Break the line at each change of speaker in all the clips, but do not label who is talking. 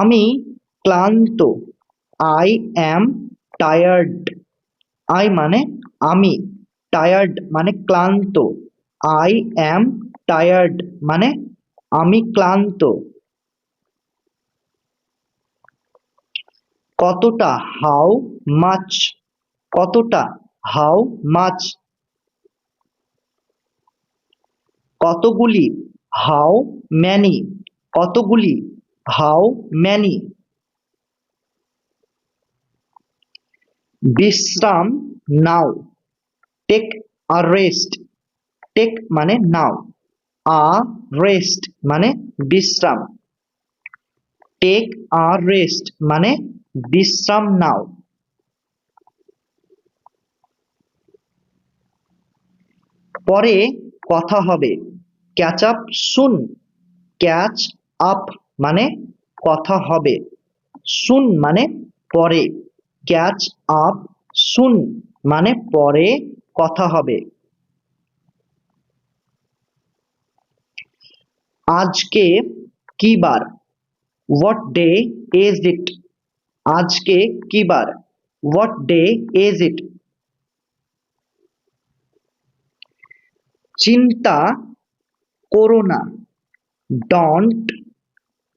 আমি ক্লান্ত, I am tired. I মানে আমি, টায়ার্ড মানে ক্লান্ত, আই অ্যাম টায়ার্ড মানে আমি ক্লান্ত। কতটা, হাউ মাচ, কতটা, হাউ মাচ। কতগুলি, হাউ ম্যানি, কতগুলি, হাউ ম্যানি। বিশ্রাম, নাও, টেক আ রেস্ট, টেক মানে নাও, আ রেস্ট মানে বিশ্রাম, টেক আ রেস্ট মানে বিশ্রাম নাও। পরে কথা হবে, ক্যাচ আপ সুন, ক্যাচ আপ মানে কথা হবে, সুন মানে পরে, ক্যাচ আপ সুন মানে পরে কথা হবে। আজকে কি বার, হোয়াট ডে ইজ ইট, আজকে কি বার, হোয়াট ডে ইজ ইট। চিন্তা করো না, ডন্ট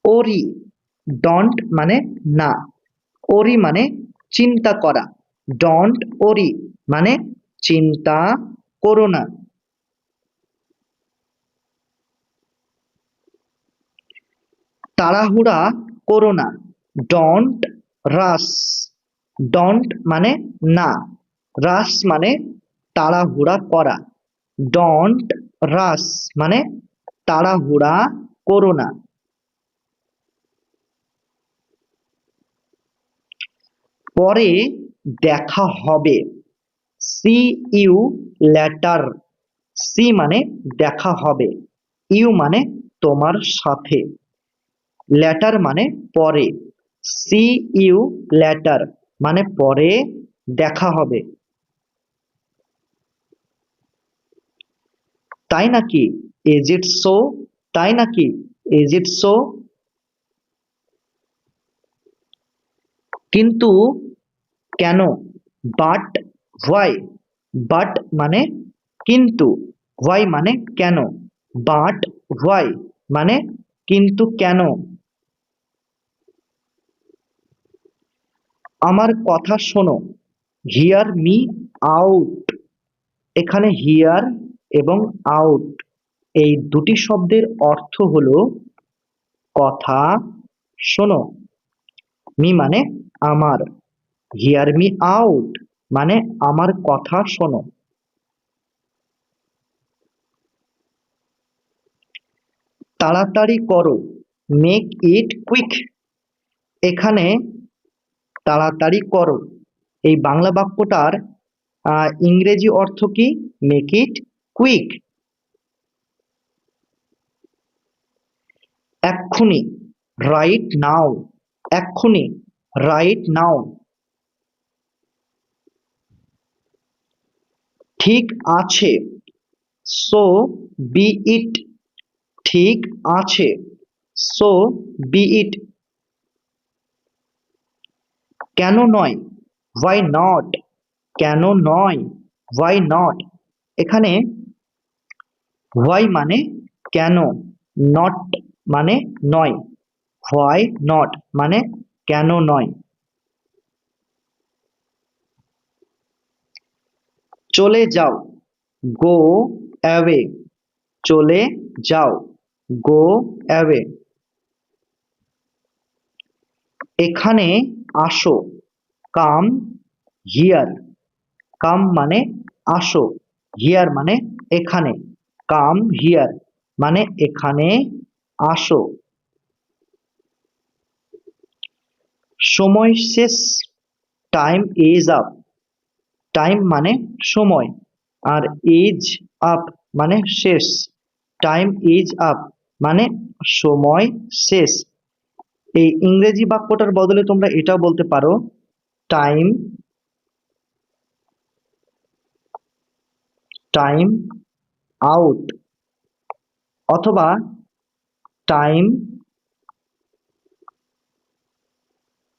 ওরি, ডন্ট মানে না, ওরি মানে চিন্তা করা, ডন্ট ওরি মানে চিন্তা করো না। তাড়াহুড়া করো না, ডন্ট রাশ, ডন্ট মানে না, রাশ মানে তাড়াহুড়া করা, ডন্ট রাশ মানে তাড়াহুড়া করো না। পরে দেখা হবে, সি ইউ লেটার, সি মানে দেখা হবে, ইউ মানে তোমার সাথে, লেটার মানে পরে, সি ইউ লেটার মানে পরে দেখা হবে। তাই নাকি, ইজ ইট সো, তাই নাকি, ইজ ইট সো। কিন্তু কেন, বাট হোয়াই, বাট মানে কিন্তু, হোয়াই মানে কেন, বাট হোয়াই মানে কিন্তু কেন। আমার কথা শোনো, হিয়ার মি আউট, এখানে হিয়ার এবং আউট এই দুটি শব্দের অর্থ হলো কথা শোনো, মি মানে আমার, হিয়ার মি আউট মানে আমার কথা শোনো। তাড়াতাড়ি করো, মেক ইট কুইক, এখানে তাড়াতাড়ি করো এই বাংলা বাক্যটার ইংরেজি অর্থ কি, মেক ইট কুইক। এক্ষুনি, রাইট নাও, এক্ষুনি, রাইট নাও। ঠিক আছে, সো বি ইট, ঠিক আছে, সো বি ইট। কেন নয়, হোয়াই নট, কেন নয়, হোয়াই নট, এখানে হোয়াই মানে কেন, নট মানে নয়, হোয়াই নট মানে কেন নয়। চলে যাও, গো অ্যাওয়ে, চলে যাও, গো অ্যাওয়ে। এখানে আসো, কাম হিয়ার, কাম মানে আসো, হিয়ার মানে এখানে, কাম হিয়ার মানে এখানে আসো। সময় শেষ, টাইম ইজ আপ, টাইম মানে সময়, আর ইজ আপ মানে শেষ, টাইম ইজ আপ মানে সময় শেষ। এই ইংরেজি বাক্যটার বদলে তোমরা এটাও বলতে পারো, টাইম, টাইম আউট, অথবা টাইম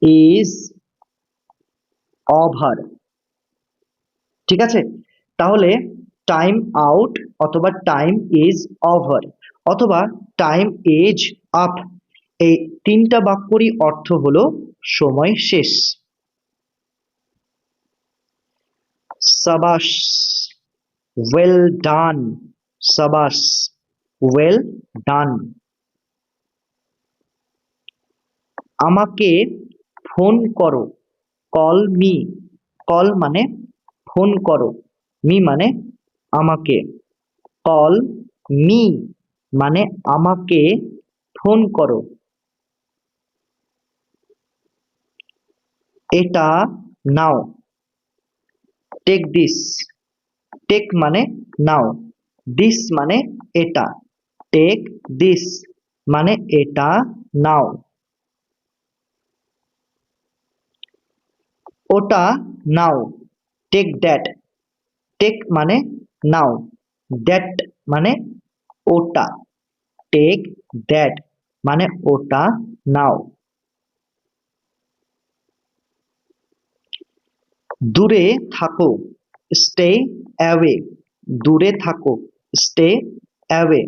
ইজ ওভার। ঠিক আছে, তাহলে টাইম আউট অথবা টাইম ইজ ওভার অথবা টাইম ইজ আপ, এই তিনটা বাক্যরই অর্থ হলো সময় শেষ। সাবাস, ওয়েল ডান, সাবাস, ওয়েল ডান। আমাকে ফোন করো, কল মি, কল মানে ফোন করো, মি মানে আমাকে, কল মি মানে আমাকে ফোন করো। এটা নাও, টেক দিস, টেক মানে নাও, দিস মানে এটা, টেক দিস মানে এটা নাও। ওটা নাও, টেক দ্যাট, টেক মানে নাও, দ্যাট মানে ওটা, টেক দ্যাট মানে ওটা নাও। দূরে থাকো, স্টে অ্যাওয়ে, দূরে থাকো, স্টে অ্যাওয়ে।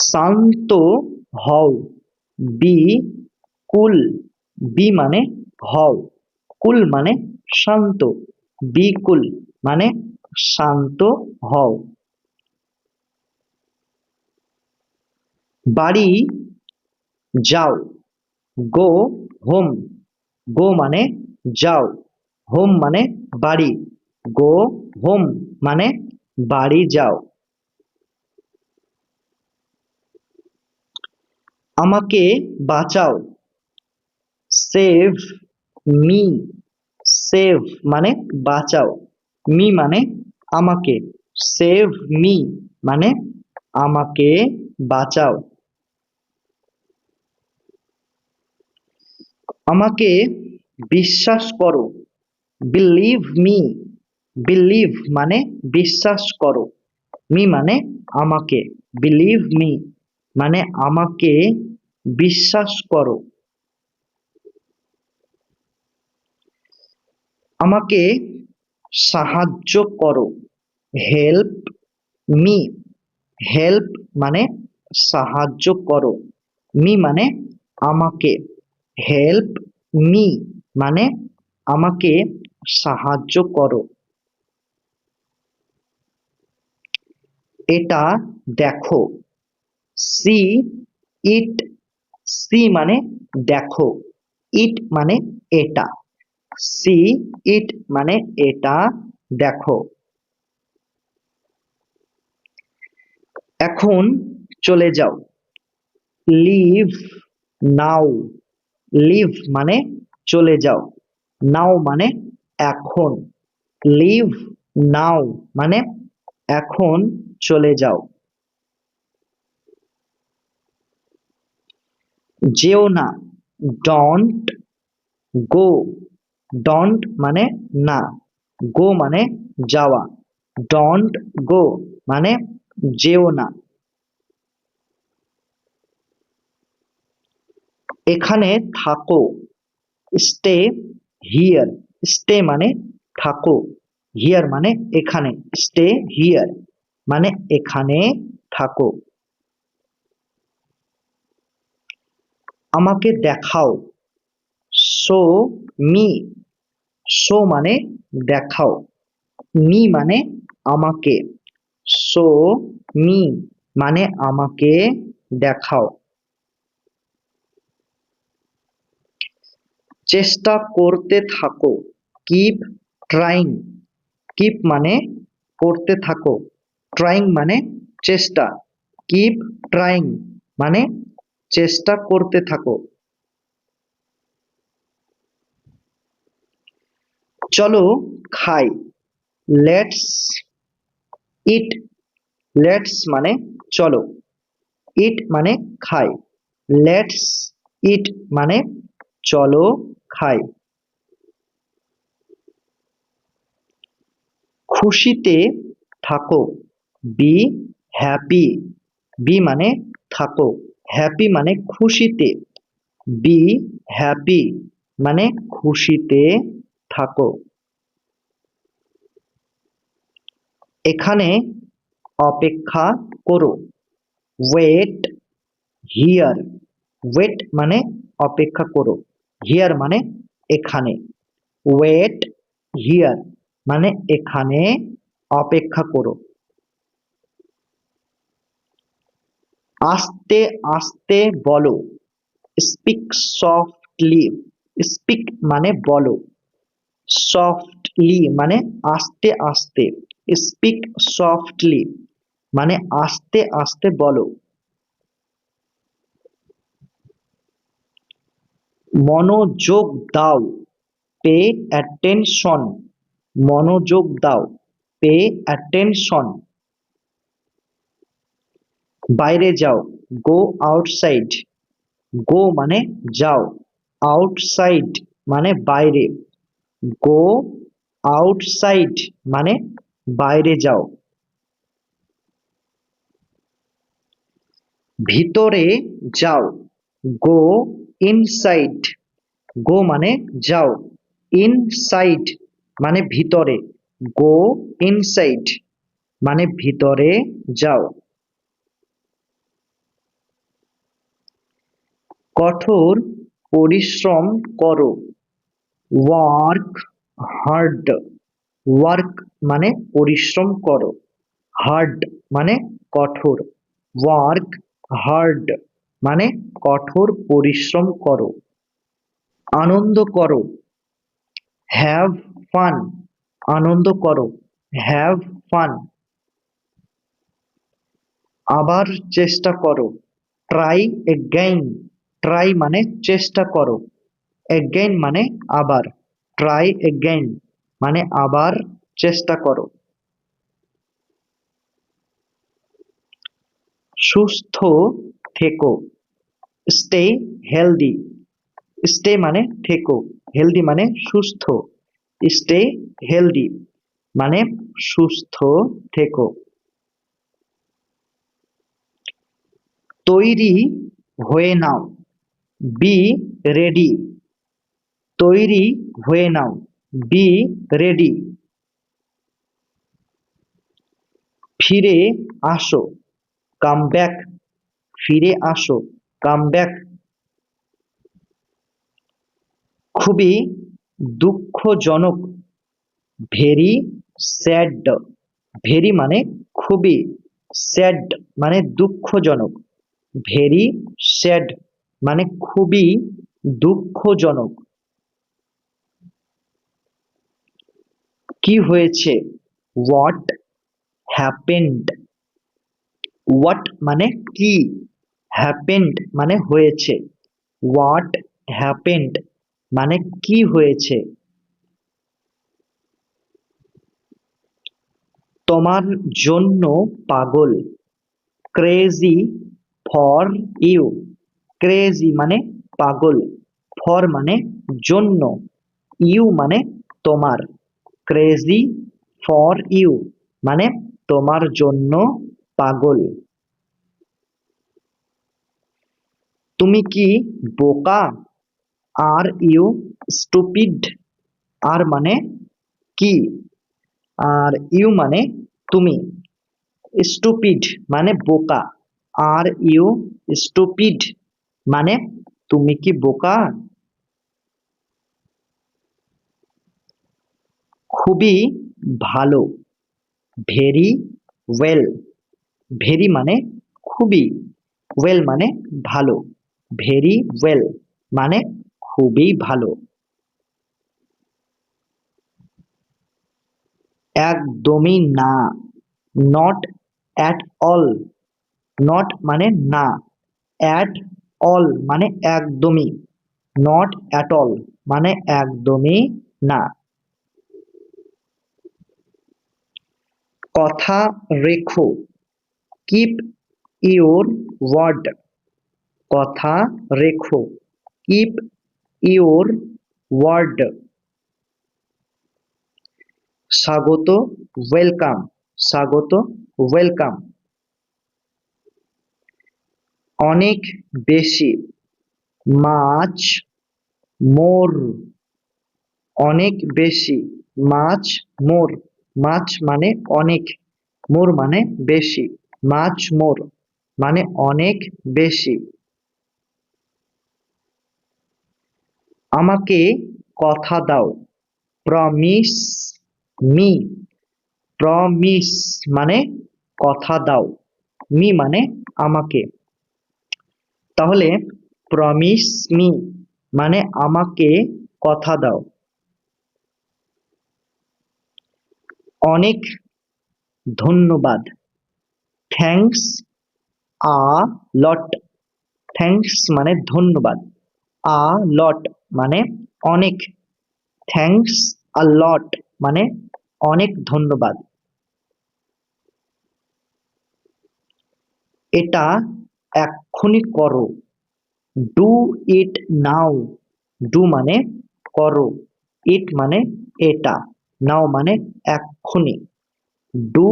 শান্ত হও, বি কুল, বি মানে হও, কুল মানে শান্ত, বি কুল মানে শান্ত হও। বাড়ি যাও, গো হোম, গো মানে যাও, হোম মানে বাড়ি, গো হোম মানে বাড়ি যাও। আমাকে বাঁচাও, সেভ মি, সেভ মানে বাঁচাও, মি মানে আমাকে, সেভ মি মানে আমাকে বাঁচাও। আমাকে বিশ্বাস করো, বিলিভ মি, বিলিভ মানে বিশ্বাস করো, মি মানে আমাকে, বিলিভ মি মানে আমাকে বিশ্বাস করো। আমাকে সাহায্য করো, হেল্প মি, হেল্প মানে সাহায্য করো, মি মানে আমাকে, হেল্প মি মানে আমাকে সাহায্য করো। এটা দেখো, সি ইট, সি মানে দেখো, ইট মানে এটা, সি ইট মানে এটা দেখো। এখন চলে যাও, লিভ নাও, লিভ মানে চলে যাও, নাও মানে এখন, লিভ নাও মানে এখন চলে যাও। যেও না, ডোন্ট গো, ডোন্ট মানে না, গো মানে যাওয়া, ডোন্ট গো মানে যেও না। এখানে থাকো, স্টে হিয়ার, স্টে মানে থাকো, হিয়ার মানে এখানে, স্টে হিয়ার মানে এখানে থাকো। আমাকে দেখাও, শো মি, শো মানে দেখাও, মি মানে আমাকে, শো মি মানে আমাকে দেখাও। চেষ্টা করতে থাকো, কিপ ট্রাইং, কিপ মানে করতে থাকো, ট্রাইং মানে চেষ্টা, কিপ ট্রাইং মানে চেষ্টা করতে থাকো। চলো খাই, লেটস ইট, লেটস মানে চলো, ইট মানে খাই, লেটস ইট মানে চলো খাই। খুশিতে থাকো, বি হ্যাপি, বি মানে থাকো, হ্যাপি মানে খুশিতে, বি হ্যাপি মানে খুশিতে থাকো। এখানে অপেক্ষা করো। Wait here. ওয়েট মানে অপেক্ষা করো, হিয়ার মানে এখানে। ওয়েট হিয়ার মানে এখানে অপেক্ষা করো। আস্তে আস্তে বলো। Speak softly. স্পিক মানে বলো, সফটলি মানে আস্তে আস্তে। স্পিক সফটলি মানে আস্তে আস্তে বলো। মনোযোগ দাও। Pay attention. মনোযোগ দাও, পে অ্যাটেনশন। বাইরে যাও। Go outside. গো মানে যাও, আউটসাইড মানে বাইরে। গো আউটসাইড মানে বাইরে যাও। ভিতরে যাও। গো ইনসাইড। গো মানে যাও, ইনসাইড মানে ভিতরে। গো ইনসাইড মানে ভিতরে যাও। কঠোর পরিশ্রম করো। Work hard. ওয়ার্ক মানে পরিশ্রম করো, হার্ড মানে কঠোর। ওয়ার্ক হার্ড মানে কঠোর পরিশ্রম করো। আনন্দ করো। Have fun. আনন্দ করো, হ্যাভ ফান। আবার চেষ্টা করো। Try again. ট্রাই মানে চেষ্টা করো, এগেইন মানে আবার। ট্রাই এগেইন মানে আবার চেষ্টা করো। সুস্থ থেকো। Stay healthy. স্টে মানে থেকো, হেলদি মানে সুস্থ। স্টে হেলদি মানে সুস্থ থেকো। তৈরি হয়ে নাও। B ready. তৈরি হয়ে নাও, বি রেডি। ফিরে আসো। Come back. ফিরে আসো, কাম ব্যাক। খুবই দুঃখজনক। Very sad. ভেরি মানে খুবই, স্যাড মানে দুঃখজনক। ভেরি স্যাড মানে খুবই দুঃখজনক। কি হয়েছে? What happened. হোয়াট মানে কি, হ্যাপেন্ড মানে হয়েছে। হোয়াট হ্যাপেন্ড মানে কি হয়েছে। তোমার জন্য পাগল। Crazy for you. ক্রেজি মানে পাগল, ফর মানে জন্য, ইউ মানে তোমার। ক্রেজি ফর ইউ মানে তোমার জন্য পাগল। তুমি কি বোকা? Are you stupid. আর মানে কি, আর ইউ মানে তুমি। স্টুপিড মানে বোকা। আর ইউ স্টুপিড মানে তুমি কি বোকা? খুবই ভালো। Very well. ভেরি মানে খুবই, ওয়েল মানে ভালো। ভেরি ওয়েল মানে খুবই ভালো। একদমই না। Not at all. নট মানে না, অ্যাট অল মানে একদমই। নট অ্যাট অল মানে একদমই না। কথা রেখো। Keep your word. কথা রেখো, কিপ ইউর ওয়ার্ড। স্বাগত ওয়েলকাম। স্বাগত ওয়েলকাম। অনেক বেশি। মাছ মোর অনেক বেশি মাছ মোর মাছ মানে অনেক মোর মানে বেশি মাছ মোর মানে অনেক বেশি আমাকে কথা দাও প্রমিস মি প্রমিস মানে কথা দাও মি মানে আমাকে তাহলে প্রমিস মি মানে আমাকে কথা দাও অনেক ধন্যবাদ থ্যাঙ্কস আ লট থ্যাঙ্কস মানে ধন্যবাদ আ লট মানে অনেক থ্যাঙ্কস আ লট মানে অনেক ধন্যবাদ এটা এক্ষুনি করো ডু ইট নাও ডু মানে করো ইট মানে এটা নাও মানে এক্ষুনি ডু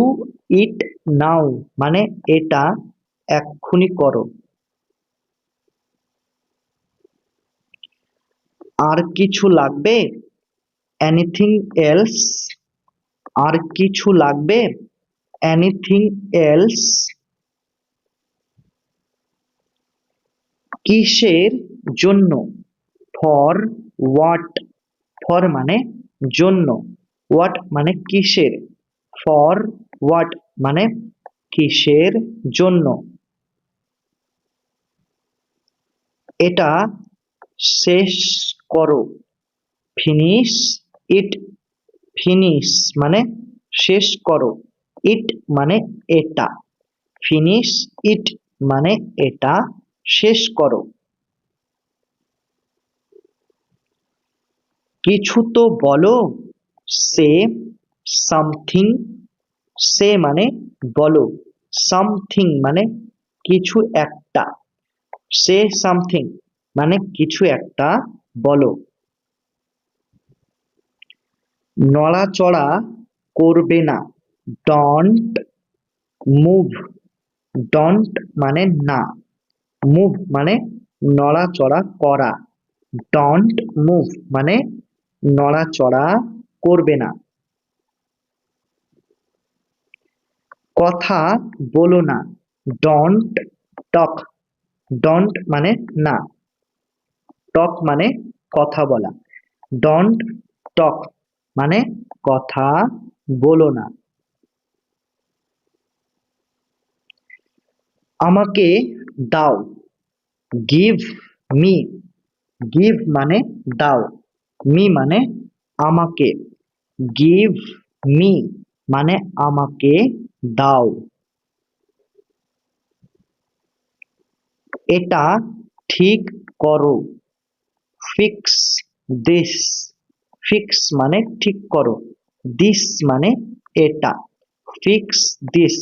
ইট নাও মানে এটা এক্ষুনি করো আর কিছু লাগবে এনিথিং এলস আর কিছু লাগবে এনিথিং এলস কিসের জন্য ফর হোয়াট ফর মানে জন্য হোয়াট মানে কিসের ফর হোয়াট মানে কিসের জন্য এটা শেষ করো ফিনিশ ইট ফিনিশ মানে শেষ করো ইট মানে এটা ফিনিশ ইট মানে এটা শেষ করো কিছু তো বলো সে সামথিং সে মানে বলো সামথিং মানে কিছু একটা সে সামথিং মানে কিছু একটা বলো নড়াচড়া করবে না ডন্ট মুভ ডন্ট মানে না মুভ মানে নড়াচড়া করা ডন্ট মুভ মানে নড়াচড়া করবে না কথা বলো না ডন্ট টক ডন্ট মানে না টক মানে কথা বলা ডন্ট টক মানে কথা বলো না আমাকে দাও গিভ মি গিভ মানে দাও মি মানে আমাকে গিভ মি মানে আমাকে দাও এটা ঠিক করো ফিক্স দিস ফিক্স মানে ঠিক করো দিস মানে এটা ফিক্স দিস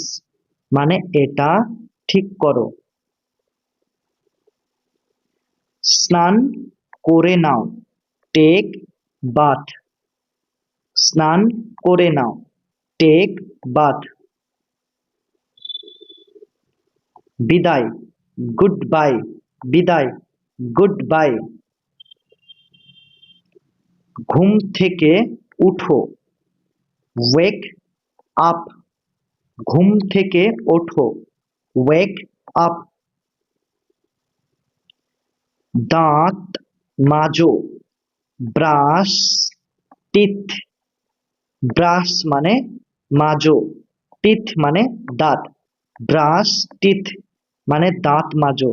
মানে এটা ঠিক করো স্নান করে নাও টেক বাথ স্নান করে নাও টেক বাথ বিদায় গুড বাই বিদায় গুড বাই ঘুম থেকে উঠো ওয়েক আপ ঘুম থেকে ওঠো ওয়েক আপ দাঁত মাজো ব্রাশ টিথ ব্রাশ মানে মাজো টিথ মানে দাঁত ব্রাশ টিথ মানে দাঁত মাজো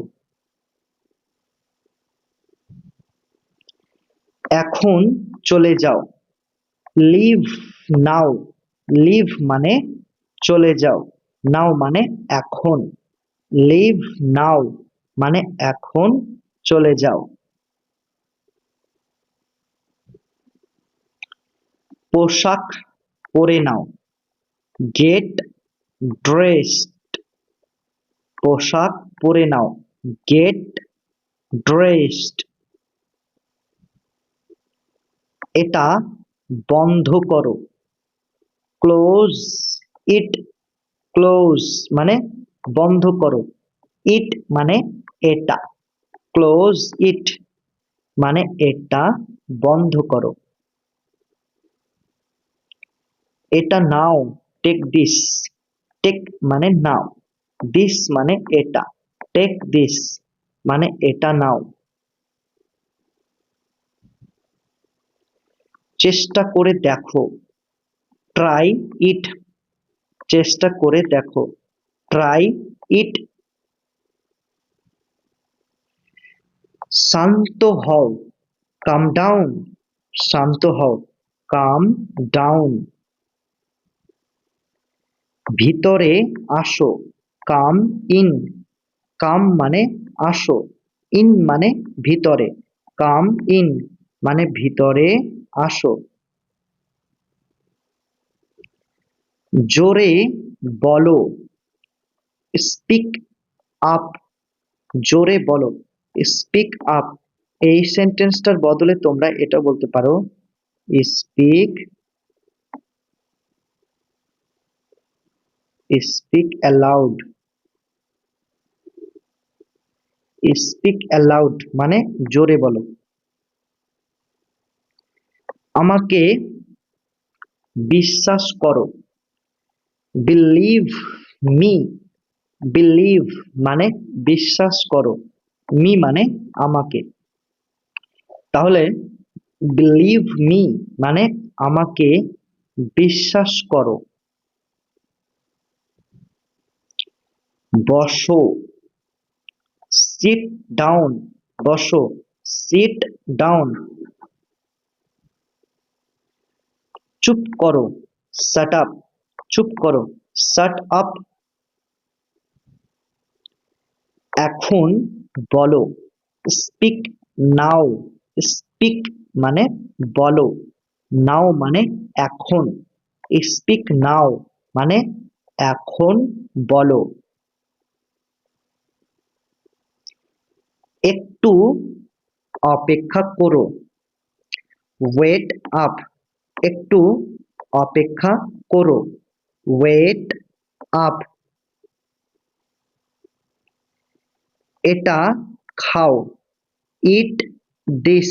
এখন চলে যাও লিভ নাও লিভ মানে চলে যাও নাও মানে এখন লিভ নাও মানে এখন চলে যাও পোশাক পরে নাও গেট ড্রেসড পোশাক পরে নাও গেট ড্রেসড এটা বন্ধ করো ক্লোজ ইট ক্লোজ মানে বন্ধ করো ইট মানে এটা ক্লোজ ইট মানে এটা বন্ধ করো। এটা নাও, টেক দিস। টেক মানে নাও, দিস মানে এটা, টেক দিস মানে এটা নাও। চেষ্টা করে দেখো, ট্রাই ইট। চেষ্টা করে দেখো, ট্রাই ইট। শান্ত হও, কাম ডাউন। শান্ত হও, কাম ডাউন। ভিতরে আসো, কাম ইন। কাম মানে আসো, ইন মানে ভিতরে, কাম ইন মানে ভিতরে আসো। জোরে বলো, স্পিক আপ। জোরে বলো, স্পিক আপ। এই সেন্টেন্সটার বদলে তোমরা এটা বলতে পারো, speak speak allowed. Speak allowed মানে জোরে বলো। আমাকে বিশ্বাস করো, বিলিভ মি। বিলিভ মানে বিশ্বাস করো, মি মানে আমাকে। তাহলে বিলিভ মি মানে আমাকে বিশ্বাস করো। বসো, সিট ডাউন। বসো, সিট ডাউন। চুপ করো, শাট আপ। চুপ করো, শাট আপ। এখন বলো, স্পিক নাও। স্পিক মানে বলো, নাও মানে এখন, স্পিক নাও মানে এখন বলো। একটু অপেক্ষা করো, ওয়েট আপ। একটু অপেক্ষা করো, ওয়েট আপ। এটা খাও, ইট দিস।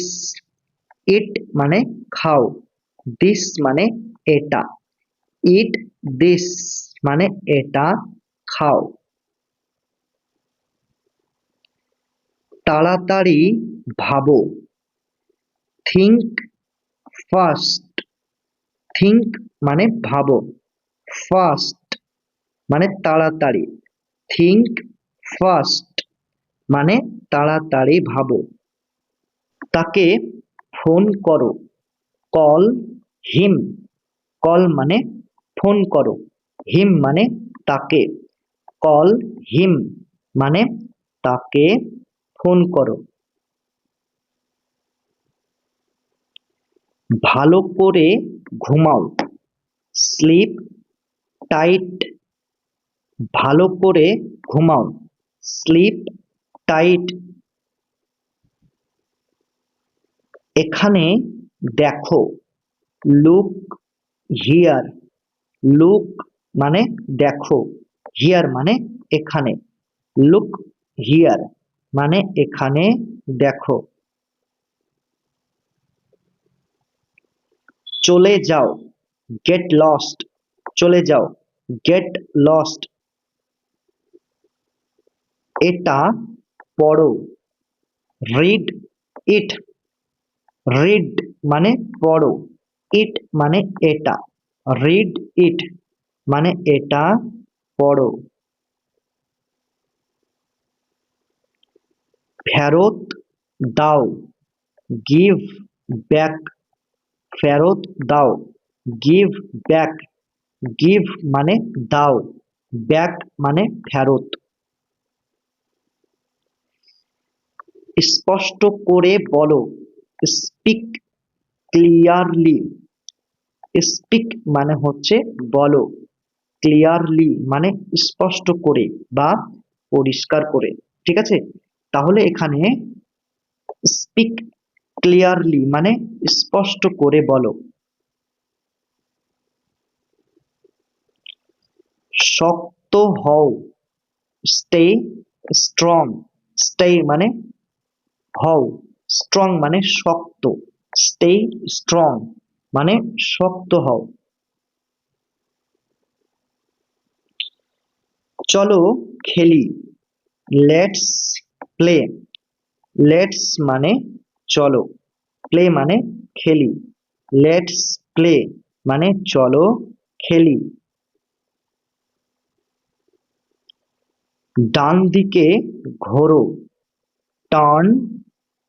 ইট মানে খাও, দিস মানে এটা, ইট দিস মানে এটা খাও। তাড়াতাড়ি ভাবো, থিঙ্ক ফার্স্ট। থিঙ্ক মানে ভাবো, ফার্স্ট মানে তাড়াতাড়ি, থিঙ্ক ফার্স্ট মানে তাড়াতাড়ি ভাবো। তাকে ফোন করো, কল হিম। কল মানে ফোন করো, হিম মানে তাকে, কল হিম মানে তাকে ফোন করো। ভালো করে ঘুমাও, স্লিপ টাইট। ভালো করে ঘুমাও, স্লিপ টাইট। এখানে দেখো, লুক হিয়ার। লুক মানে দেখো, হিয়ার মানে এখানে, লুক হিয়ার মানে এখানে দেখো। চলে যাও, গেট লস্ট। চলে যাও, গেট লস্ট। এটা পড়ো, রিড ইট। রিড মানে পড়ো, ইট মানে এটা, রিড ইট মানে এটা পড়ো। ফেরত দাও, গিভ ব্যাক। ফেরত দাও, গিভ ব্যাক। গিভ মানে দাও, ব্যাক মানে ফেরত। স্পষ্ট করে বলো, স্পিক ক্লিয়ারলি। স্পিক মানে হচ্ছে বলো, ক্লিয়ারলি মানে স্পষ্ট করে বা পরিষ্কার করে। ঠিক আছে, তাহলে এখানে স্পিক ক্লিয়ারলি মানে স্পষ্ট করে বলো। শক্ত হও, স্টে স্ট্রং। স্টে মানে হও, স্ট্রং মানে শক্ত, স্টে স্ট্রং মানে শক্ত হও। চলো খেলি, লেটস প্লে। লেটস মানে চলো, প্লে মানে খেলি, লেটস প্লে মানে চলো খেলি। ডান দিকে ঘোরো, টার্ন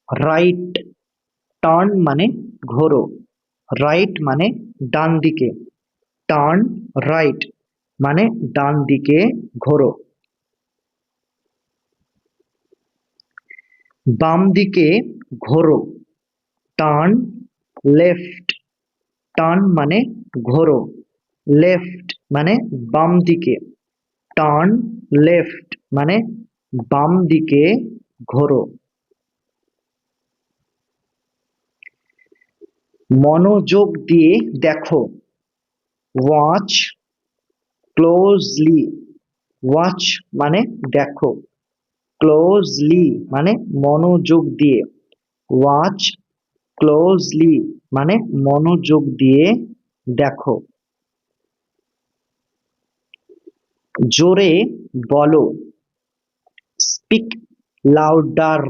রাইট। টার্ন মানে ঘোরো, রাইট মানে ডান দিকে, টার্ন রাইট মানে ডান দিকে ঘোরো। বাম দিকে ঘোরো, টার্ন লেফট। টার্ন মানে ঘোরো, লেফট মানে বাম দিকে, টার্ন লেফট মানে বাম দিকে ঘোরো। মনোযোগ দিয়ে দেখো, ওয়াচ ক্লোজলি। ওয়াচ মানে দেখো, ক্লোজলি মানে মনোযোগ দিয়ে, ওয়াচ ক্লোজলি মানে মনোযোগ দিয়ে দেখো। জোরে বলো, স্পিক লাউডার।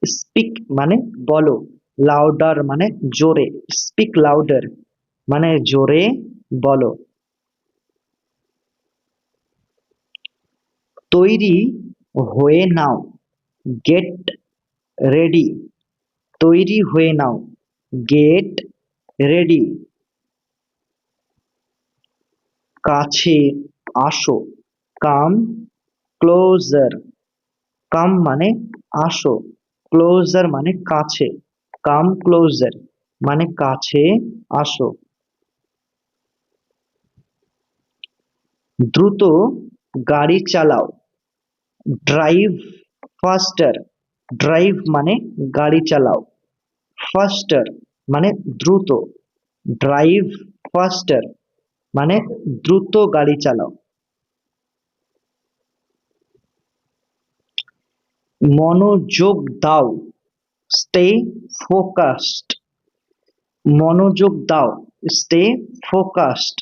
স্পিক মানে বলো, লাউডার মানে জোরে, স্পিক লাউডার মানে জোরে বলো। তৈরি হয়ে নাও, গেট রেডি। তৈরি হয়ে নাও, গেট রেডি। কাছে আসো, কাম ক্লোজার। কাম মানে আসো, ক্লোজার মানে কাছে, কাম ক্লোজার মানে কাছে আসো। দ্রুত গাড়ি চালাও, ড্রাইভ ফাস্টার। ড্রাইভ মানে গাড়ি চালাও, ফাস্টার মানে দ্রুত, ড্রাইভ ফাস্টার মানে দ্রুত গাড়ি চালাও। মনোযোগ দাও, স্টে ফোকাসড। মনোযোগ দাও, স্টে ফোকাসড।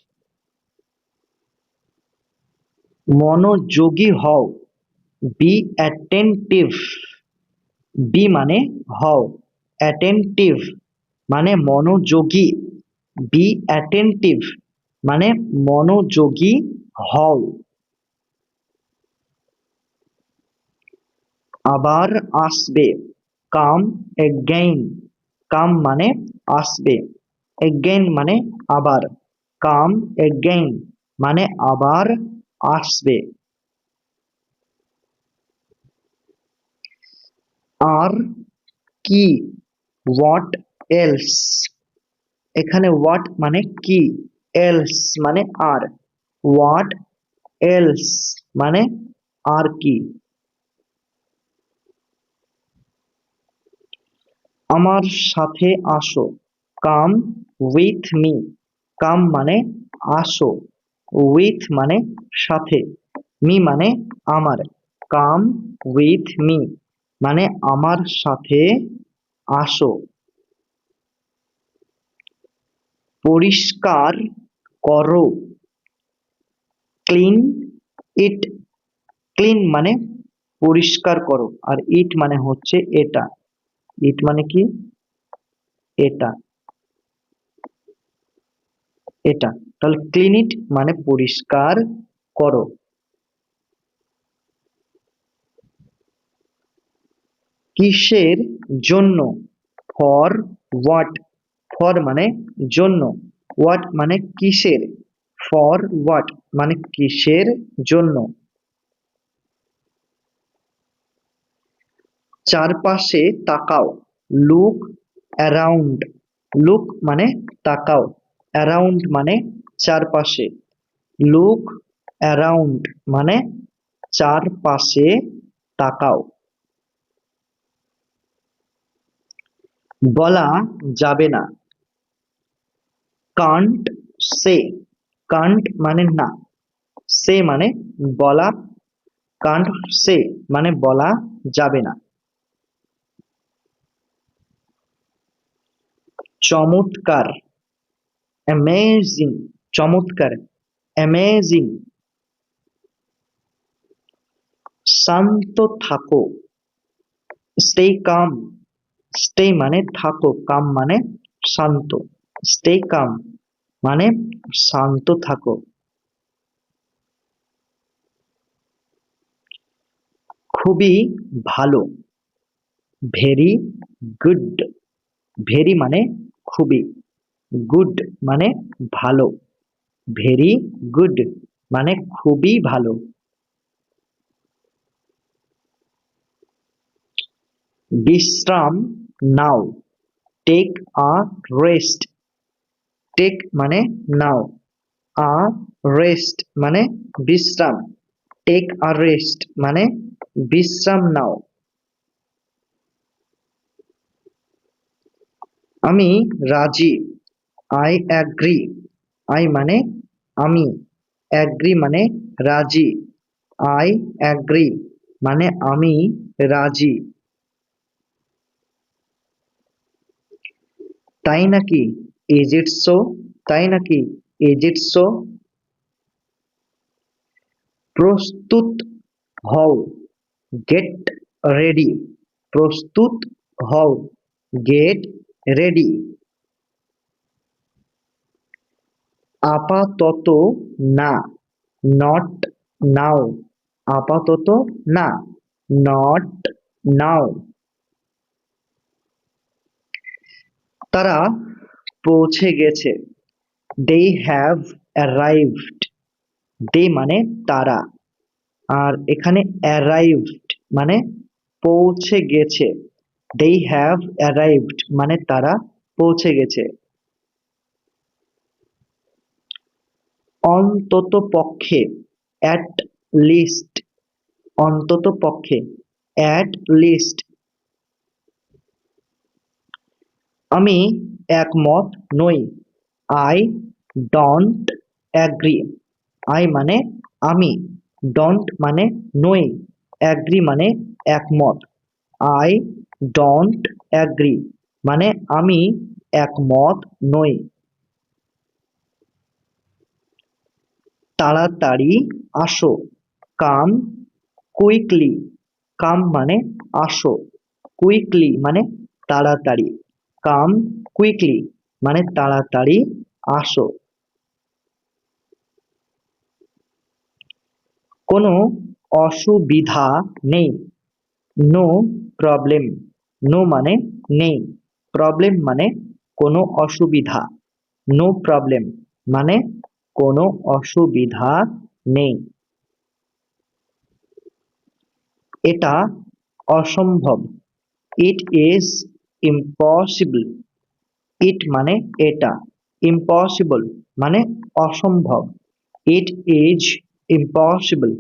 মনোযোগী হও, বি অ্যাটেন্টিভ। বি মানে হও, অ্যাটেন্টিভ মানে মনোযোগী, বি অ্যাটেন্টিভ মানে মনোযোগী হও। আবার আসবে, কাম এগেইন। কাম মানে আসবে, এগেইন মানে আবার, কাম এগেইন মানে আবার আসবে। আর কি, হোয়াট এলস। এখানে হোয়াট মানে কি, এলস মানে আর, হোয়াট এলস মানে আর কি। আমার সাথে আসো, কাম উইথ মি। কাম মানে আসো, উইথ মানে সাথে, মি মানে আমার, কাম উইথ মি মানে আমার সাথে আসো। পরিষ্কার করো, ক্লিন ইট। ক্লিন মানে পরিষ্কার করো, আর ইট মানে হচ্ছে এটা, ইট মানে কি, এটা, এটা। তাহলে ক্লিন ইট মানে পরিষ্কার করো। কিসের জন্য, ফর হোয়াট। ফর মানে জন্য, হোয়াট মানে কিসের, ফর হোয়াট মানে কিসের জন্য। চারপাশে তাকাও, লুক অ্যারাউন্ড। লুক মানে তাকাও, অ্যারাউন্ড মানে চারপাশে, লুক অ্যারাউন্ড মানে চারপাশে তাকাও। বলা যাবে না, কান্ট সে। কান্ট মানে না, সে মানে বলা, কান্ট সে মানে বলা যাবে না। চমৎকার, অ্যামেজিং, চমৎকার, অ্যামেজিং। শান্ত থাকো, স্টে কাম, স্টে মানে থাকো, কাম মানে শান্ত, স্টে কাম মানে শান্ত থাকো। খুবই ভালো, ভেরি গুড, ভেরি মানে খুবই, গুড মানে ভালো, ভেরি গুড মানে খুবই ভালো। বিশ্রাম নাও, টেক আ রেস্ট, টেক মানে নাও, আ রেস্ট মানে বিশ্রাম, টেক আ রেস্ট মানে বিশ্রাম নাও। আমি রাজি, আই অ্যাগ্রি, আই মানে আমি, অ্যাগ্রি মানে রাজি, আই অ্যাগ্রি মানে আমি রাজি। তাই নাকি, ইজ ইট সো, তাই নাকি, ইজ ইট সো। প্রস্তুত হও, গেট রেডি, প্রস্তুত হও, গেট রেডি। আপাতত না, নট নাও, আপাতত না, নট নাও। তারা পৌঁছে গেছে, দে হ্যাভ অ্যারাইভড, দে মানে তারা, আর এখানে অ্যারাইভড মানে পৌঁছে গেছে, দে হ্যাভ অ্যারাইভড মানে তারা পৌঁছে গেছে। অন্তত পক্ষে, অ্যাট লিস্ট, অন্তত পক্ষে, অ্যাট লিস্ট। আমি একমত নই, আই ডোন্ট অ্যাগ্রি, আই মানে আমি, ডোন্ট মানে নই, অ্যাগ্রি মানে একমত, আই ডোন্ট অ্যাগ্রি মানে আমি একমত নই। তাড়াতাড়ি আসো, কাম কুইকলি, কাম মানে আসো, কুইকলি মানে তাড়াতাড়ি, কাম কুইকলি মানে তাড়াতাড়ি আসো। কোনো অসুবিধা নেই, নো প্রবলেম, নো মানে নেই, প্রবলেম মানে কোনো অসুবিধা, নো প্রবলেম মানে কোনো অসুবিধা নেই। এটা অসম্ভব, ইট ইজ ইম্পসিবল, ইট মানে এটা, ইম্পসিবল মানে অসম্ভব, ইট ইজ ইম্পসিবল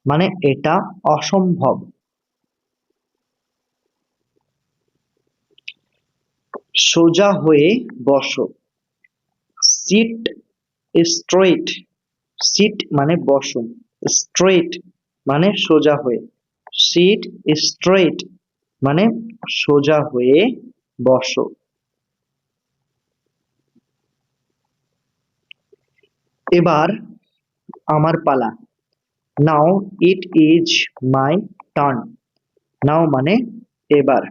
মানে এটা অসম্ভব। সোজা হয়ে বসো, সিট স্ট্রেইট, সিট মানে বসো, স্ট্রেইট মানে সোজা হয়ে, সিট স্ট্রেইট মানে সোজা হয়ে বসো। এবার আমার পালা, নাও ইট ইজ মাই টার্ন, নাও মানে এবার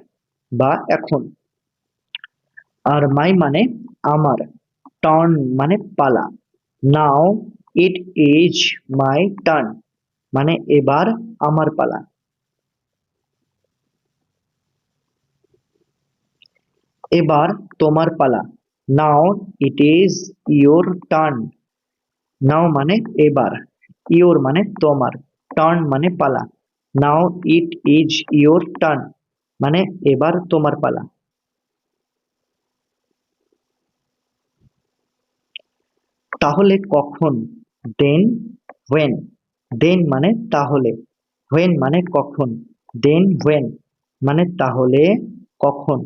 বা এখন, আর মাই মানে আমার, টার্ন মানে পালা, নাও ইট ইজ মাই টার্ন মানে এবার আমার পালা। এবার তোমার পালা, নাও ইট ইজ ইয়োর টার্ন, নাও মানে এবার, ইয়োর মানে তোমার, টার্ন মানে পালা, নাও ইট ইজ ইয়োর টার্ন মানে এবার তোমার পালা। তাহলে কখন, দেন হোয়েন, দেন মানে তাহলে, হোয়েন মানে কখন, দেন হোয়েন মানে তাহলে কখন।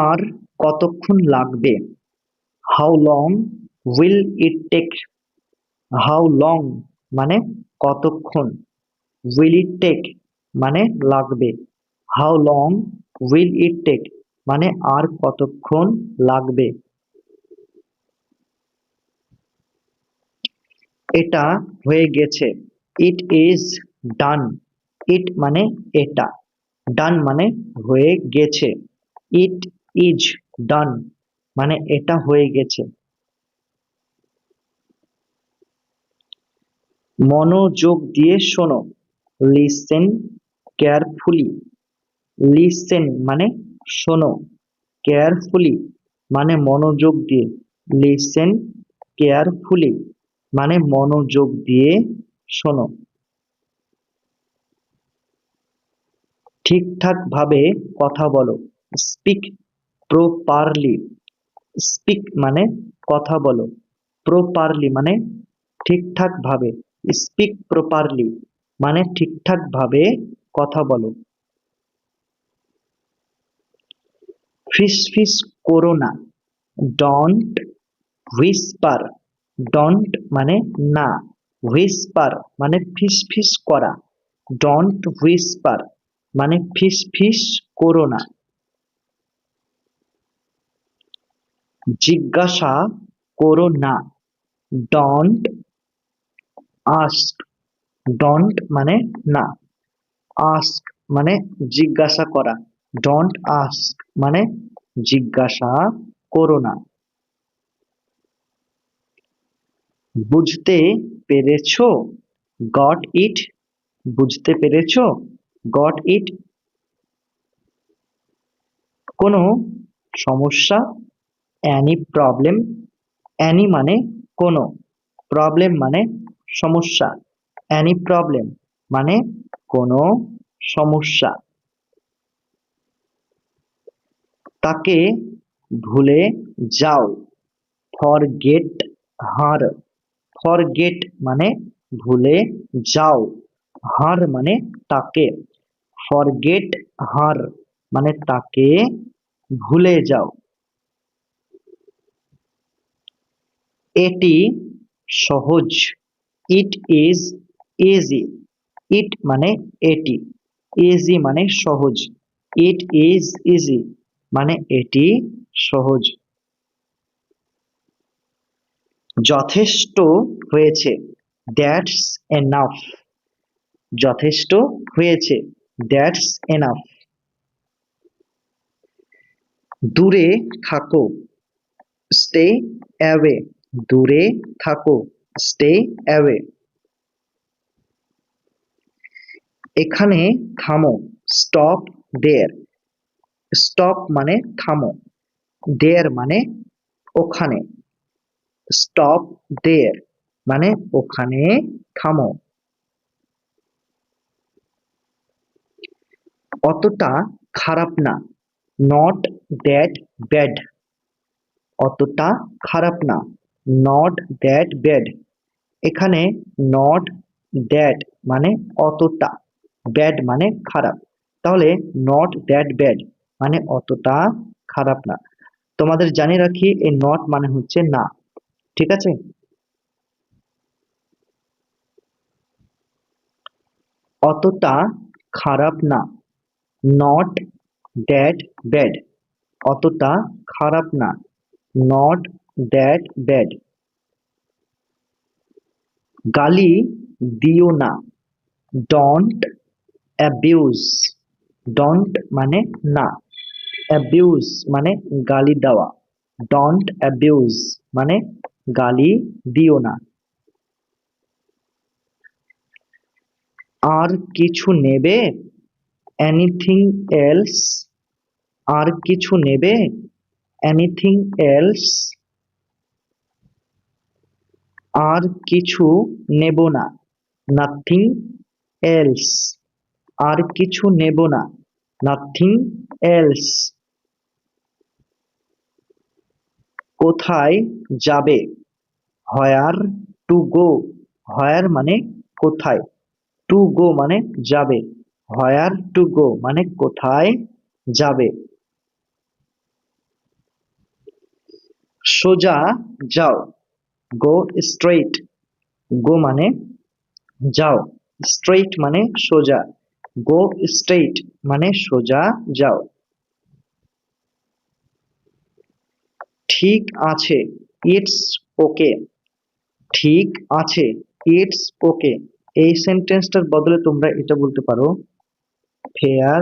আর কতক্ষণ লাগবে, how long will it take, how long মানে কতক্ষণ, উইল ইট টেক মানে লাগবে, how long will it take মানে আর কতক্ষণ লাগবে। এটা হয়ে গেছে, ইট ইজ ডান। ইট মানে এটা, ডান মানে হয়ে গেছে, ইট ইজ ডান মানে এটা হয়ে গেছে। মনোযোগ দিয়ে শোনো, লিসেন কেয়ারফুলি। লিসেন মানে শোনো, কেয়ারফুলি মানে মনোযোগ দিয়ে, লিসেন কেয়ারফুলি মানে মনোযোগ দিয়ে শোনো। ঠিকঠাক ভাবে কথা বলো, স্পিক প্রপারলি। স্পিক মানে কথা বলো, প্রপারলি মানে ঠিকঠাক ভাবে, স্পিক প্রপারলি মানে ঠিকঠাক ভাবে কথা বলো। ফিস ফিস করো না, ডন্ট হুইসপার। ডন্ট মানে না, হুইসপার মানে ফিস ফিস করা, ডন্ট হুইসপার মানে ফিস ফিস করো না। জিজ্ঞাসা করো না, ডন্ট আস্ক। ডন্ট মানে না, আস্ক মানে জিজ্ঞাসা করা, ডন্ট আস্ক মানে জিজ্ঞাসা করো না। বুঝতে পেরেছো, গট ইট। বুঝতে পেরেছো, গট ইট। কোনো সমস্যা, অ্যানি প্রবলেম। অ্যানি মানে কোনো, প্রবলেম মানে সমস্যা, অ্যানি প্রবলেম মানে কোনো সমস্যা। তাকে ভুলে যাও, ফরগেট হার। ফরগেট মানে ভুলে যাও, হার মানে তাকে, ফরগেট হার মানে তাকে ভুলে যাও। এটি সহজ, ইট ইজ ইজি। ইট মানে এটি, ইজি মানে সহজ, ইট ইজ ইজি মানে এটি সহজ। যথেষ্ট হয়েছে, দ্যাটস এনাফ। যথেষ্ট হয়েছে, দ্যাটস এনাফ। দূরে থাকো, স্টে অ্যাওয়ে। দূরে থাকো, স্টে অ্যাওয়ে। এখানে থামো, স্টপ দেয়ার। স্টপ মানে থামো, দেয়ার মানে ওখানে, স্টপ দেয়ার মানে ওখানে থামো। অতটা খারাপ না, নট দ্যাট ব্যাড। অতটা খারাপ না, নট দ্যাট ব্যাড। এখানে নট দ্যাট মানে অতটা, ব্যাড মানে খারাপ, তাহলে নট দ্যাট ব্যাড মানে অতটা খারাপ না। তোমাদের জানিয়ে রাখি এই নট মানে হচ্ছে না, ঠিক আছে। অতটা খারাপ না, নট দ্যাট ব্যাড। অতটা খারাপ না, নট দ্যাট ব্যাড। গালি দিও না, ডোন্ট অ্যাবিউজ। ডোন্ট মানে না, অ্যাবিউজ মানে গালি দেওয়া, ডোন্ট অ্যাবিউজ মানে গালি দিও না। আর কিছু নেবে, এনিথিং এলস। আর কিছু নেবে, এনিথিং এলস। আর কিছু নেব না, নাথিং এলস। আর কিছু নেব না, নাথিং এলস। কোথায় যাবে, হোয়ার টু গো। হোয়ার মানে কোথায়, টু গো মানে যাবে, হোয়ার টু গো মানে কোথায় যাবে। সোজা যাও, গো স্ট্রেইট। গো মানে যাও, স্ট্রেইট মানে সোজা, গো স্ট্রেইট মানে সোজা যাও। ঠিক আছে, ইটস ওকে। ঠিক আছে, ইটস ওকে। এই সেন্টেন্সটার বদলে তোমরা এটা বলতে পারো fair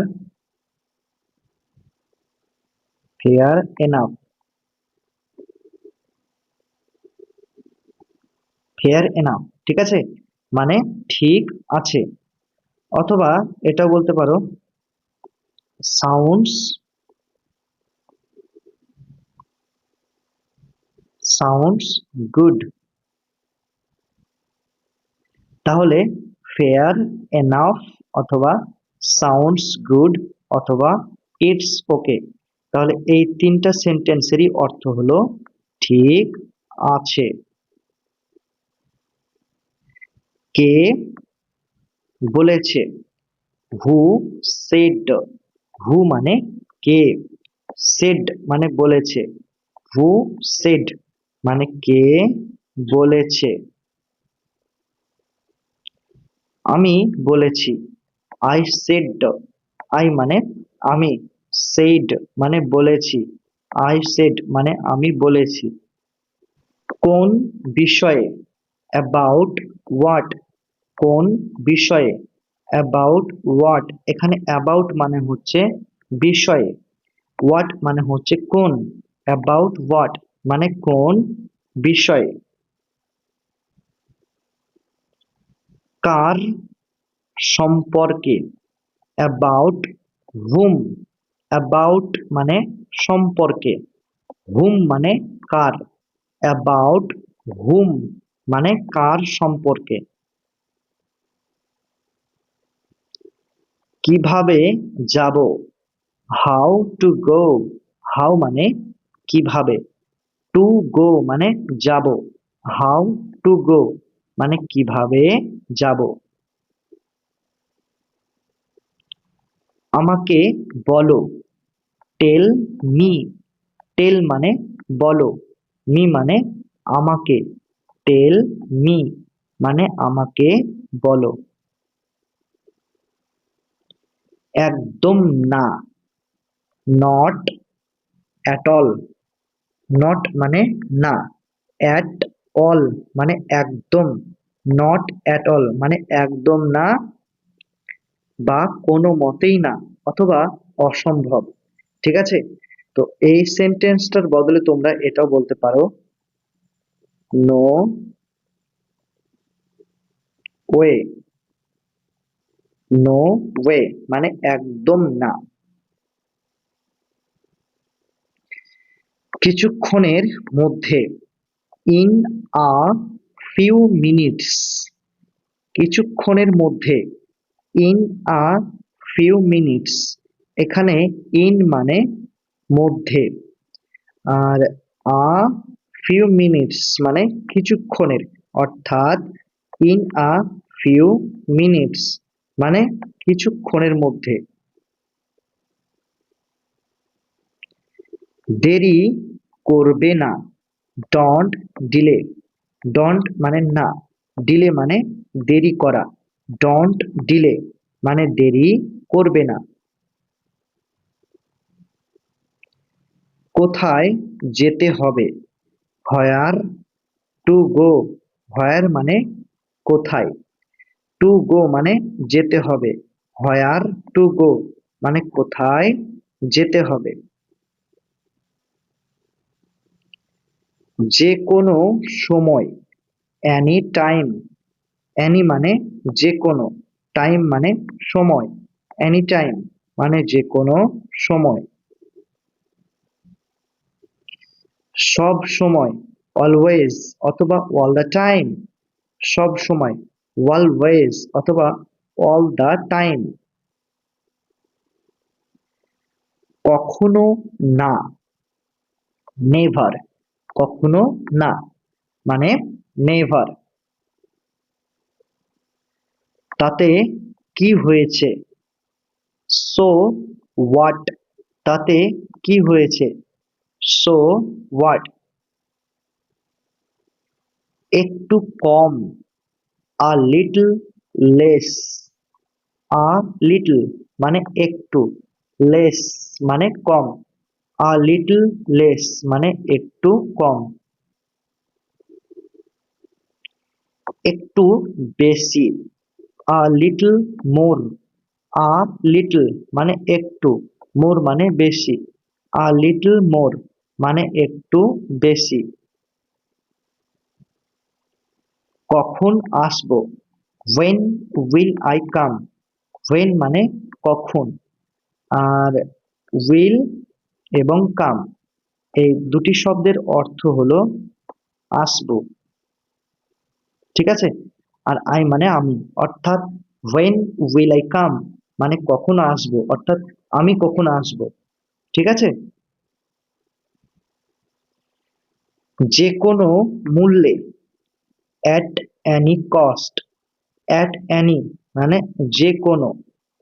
fair enough. Fair enough, ঠিক আছে, মানে ঠিক আছে। অথবা এটা বলতে পারো সাউন্ডস সাউন্ডস গুড। তাহলে ফেয়ার এনাফ অথবা সাউন্ডস গুড অথবা ইটস ওকে, তাহলে এই তিনটা সেন্টেন্সেরই অর্থ হলো ঠিক আছে। কে বলেছে? Who said. হু মানে কে, সেড মানে বলেছে। হু সেড মানে কে বলেছে। আমি বলেছি, আই সেড। আই মানে আমি, সেইড মানে বলেছি, আই সেড মানে আমি বলেছি। কোন বিষয়ে? About what. কোন বিষয়ে? About what. এখানে অ্যাবাউট মানে হচ্ছে বিষয়ে, হোয়াট মানে হচ্ছে কোন। অ্যাবাউট হোয়াট মানে কোন বিষয়ে। কার সম্পর্কে? About hmm. অ্যাবাউট মানে সম্পর্কে, হুম মানে কার, অ্যাবাউট হুম মানে কার সম্পর্কে। কিভাবে যাব? How to go. হাউ মানে কিভাবে, টু গো মানে যাব, হাউ টু গো মানে কিভাবে যাব। আমাকে বলো, টেল মি। টেল মানে বলো, মি মানে আমাকে, টেল মি মানে আমাকে বলো। একদম না, নট অ্যাট অল। নট মানে না, অ্যাট অল মানে একদম, নট অ্যাট অল মানে একদম না বা কোনো মতেই না অথবা অসম্ভব, ঠিক আছে। তো এই সেন্টেন্সটার বদলে তোমরা এটাও বলতে পারো নো ওয়ে। নো ওয়ে মানে একদম না। কিছুক্ষণের মধ্যে, ইন আ ফিউ মিনিটস। কিছুক্ষণের মধ্যে, ইন আ ফিউ মিনিটস। এখানে ইন মানে মধ্যে, আর আ ফিউ মিনিটস মানে কিছুক্ষণের, অর্থাৎ ইন আ ফিউ মিনিটস মানে কিছুক্ষণের মধ্যে। দেরি করবে না, ডন্ট ডিলে। ডন্ট মানে না, ডিলে মানে দেরি করা, ডন্ট ডিলে মানে দেরি করবে না। কোথায় যেতে হবে? হোয়ার টু গো। হোয়ার মানে কোথায়, টু গো মানে যেতে হবে, হোয়ার টু গো মানে কোথায় যেতে হবে। যে কোনো সময়, অ্যানি টাইম। অ্যানি মানে যে কোনো, টাইম মানে সময়, অ্যানি টাইম মানে যে কোনো সময়। সব সময়, অলওয়েজ অথবা অল দ্য টাইম। সব সময়, অলওয়েজ অথবা অল দ্য টাইম। কখনো না, নেভার। কখনো না মানে নেভার। তাতে কি হয়েছে? So what. তাতে কি হয়েছে? So what. একটু কম, a little less. A little মানে একটু, লেস মানে কম, আ লিটল লেস মানে একটু কম, একটু বেশি, a little more, a little মানে একটু, মোর মানে বেশি, আ লিটল মোর মানে একটু বেশি। কখন আসবো, when will I come, when মানে কখন, আর will এবং come এই দুটি শব্দের অর্থ হলো আসবো, ঠিক আছে। আর আই মানে আমি, অর্থাৎ when will I come মানে কখন আসবো, অর্থাৎ আমি কখন আসবো, ঠিক আছে। যে কোনো মূল্যে, at any cost, at any মানে যে কোনো,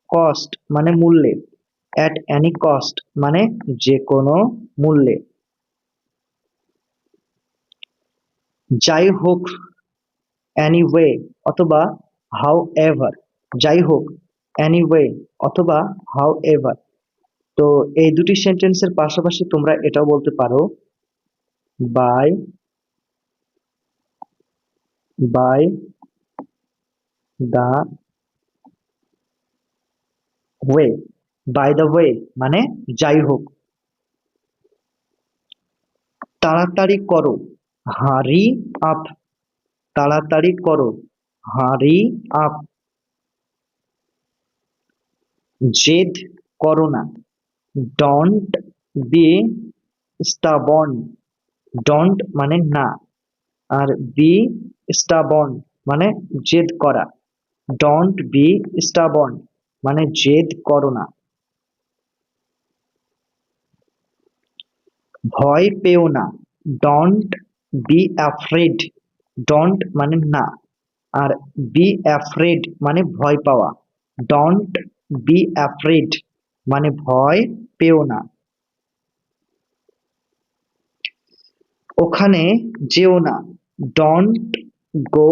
cost মানে মূল্যে, at any cost মানে যে কোনো মূল্যে। যাই হোক, anyway অথবা however, যাই হোক anyway অথবা however। তো এই দুটি সেন্টেন্সের পাশাপাশি তোমরা এটাও বলতে পারো by by the way, by the way মানে যাই হোক। তাড়াতাড়ি করো, হারি আপ, তাড়াতাড়ি করো, হারি আপ। জেদ করো না, ডোন্ট বি স্টাবর্ন, ডোন্ট মানে না, আর বি স্টাবর্ন মানে জেদ করা, ডোন্ট বি স্টাবর্ন মানে জেদ করো না। ভয় পেও না, ডোন্ট বি অ্যাফ্রেড, ডোন্ট মানে না, আর বি অ্যাফ্রেড মানে ভয় পাওয়া, ডোন্ট বি অ্যাফ্রেড মানে ভয় পেও না। ওখানে যেও না, ডোন্ট গো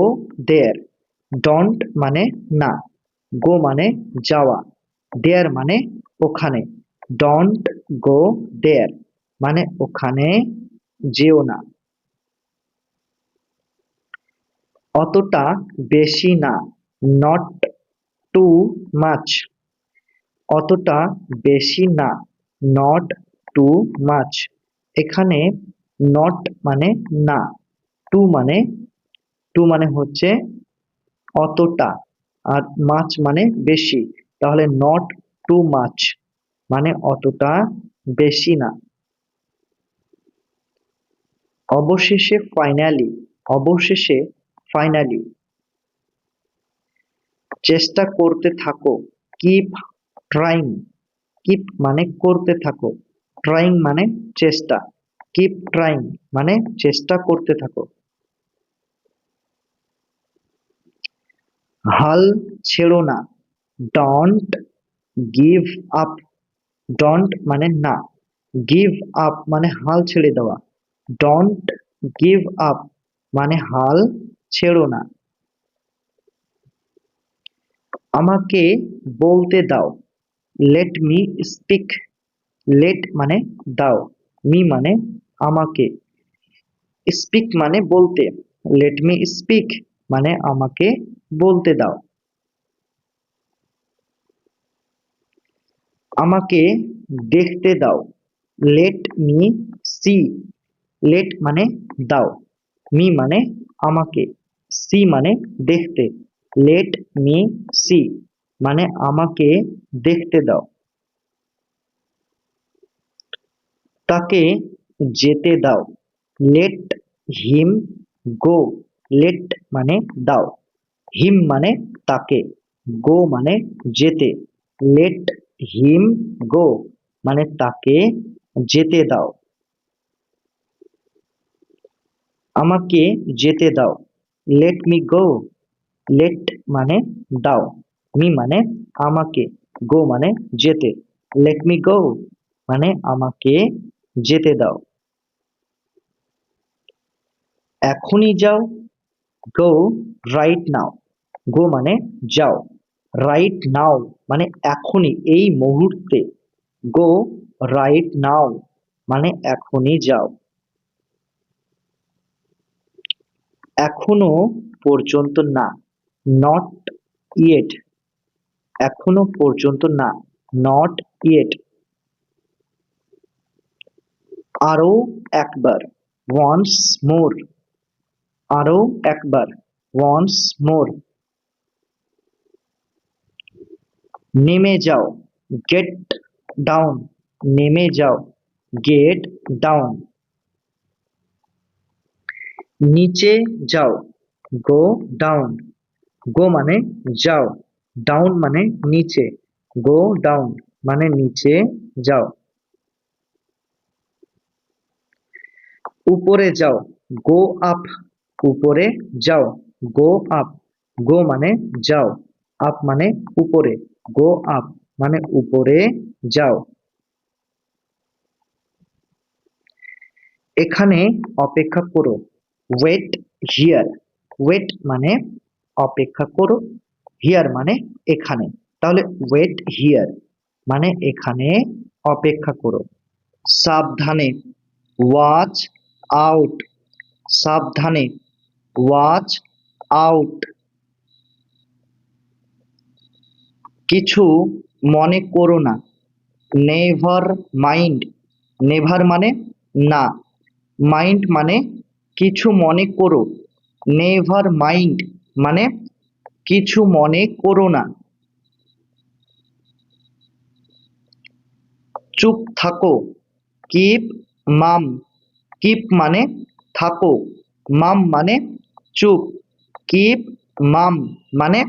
দেয়ার, ডোন্ট মানে না, গো মানে যাওয়া, দেয়ার মানে ওখানে, ডোন্ট গো দেয়ার মানে ওখানে যেও না। অতটা বেশি না, নট টু মাচ, অতটা বেশি না, নট টু মাচ। এখানে নট মানে না, টু মানে হচ্ছে অতটা, আর মাছ মানে বেশি, তাহলে নট টু মাচ মানে অতটা বেশি না। অবশেষে ফাইনালি, অবশেষে ফাইনালি। চেষ্টা করতে থাকো, কিপ ট্রাইং, কিপ মানে করতে থাকো, ট্রাইং মানে চেষ্টা, কিপ ট্রাইং মানে চেষ্টা করতে থাকো। হাল ছেড়ো না, ডোন্ট গিভ আপ, ডোন্ট মানে না, গিভ আপ মানে হাল ছেড়ে দেওয়া, ডোন্ট গিভ আপ মানে হাল ছেড়ো না। আমাকে বলতে দাও, লেট মি স্পিক, লেট মানে দাও, মি মানে আমাকে, স্পিক মানে বলতে, লেট মি স্পিক মানে আমাকে বলতে দাও। আমাকে দেখতে দাও, লেট মি সি, লেট মানে দাও, মি মানে আমাকে, সি মানে দেখতে, লেট মি সি মানে আমাকে দেখতে দাও। তাকে যেতে দাও, লেট হিম গো, লেট মানে দাও, হিম মানে তাকে, গো মানে যেতে, লেট হিম গো মানে তাকে যেতে দাও। আমাকে যেতে দাও, লেট মি গো, লেট মানে দাও, মি মানে আমাকে, গো মানে যেতে, লেট মি গো মানে আমাকে যেতে দাও। এখনই যাও, গো রাইট নাও, গো মানে যাও, রাইট নাও মানে এখনই, এই মুহূর্তে। গো রাইট নাও মানে এখনই যাও। এখনো পর্যন্ত না, নট ইয়েট। এখনো পর্যন্ত না, নট ইয়েট। আরো একবার, ওয়ান্স মোর। আরো একবার, ওয়ান্স মোর। নেমে যাও, গেট ডাউন। নেমে যাও, গেট ডাউন। নিচে যাও, গো ডাউন। গো মানে যাও, ডাউন মানে নিচে। গো ডাউন মানে নিচে যাও। উপরে যাও, গো আপ। উপরে যাও, গো আপ। গো মানে যাও, আপ মানে উপরে। গো আপ মানে উপরে যাও। এখানে অপেক্ষা করো, ওয়েট হিয়ার। ওয়েট মানে অপেক্ষা করো, হিয়ার মানে এখানে। তাহলে ওয়েট হিয়ার মানে এখানে অপেক্ষা করো। সাবধানে, ওয়াচ আউট। সাবধানে, ওয়াচ আউট। কিছু মনে করো না, নেভার মাইন্ড। নেভার মানে না, মাইন্ড মানে কিছু মনে করো। নেভার মাইন্ড মানে কিছু মনে করো না। চুপ থাকো, কিপ মাম। কিপ মানে থাকো, মাম মানে চুপ। কিপ মাম মানে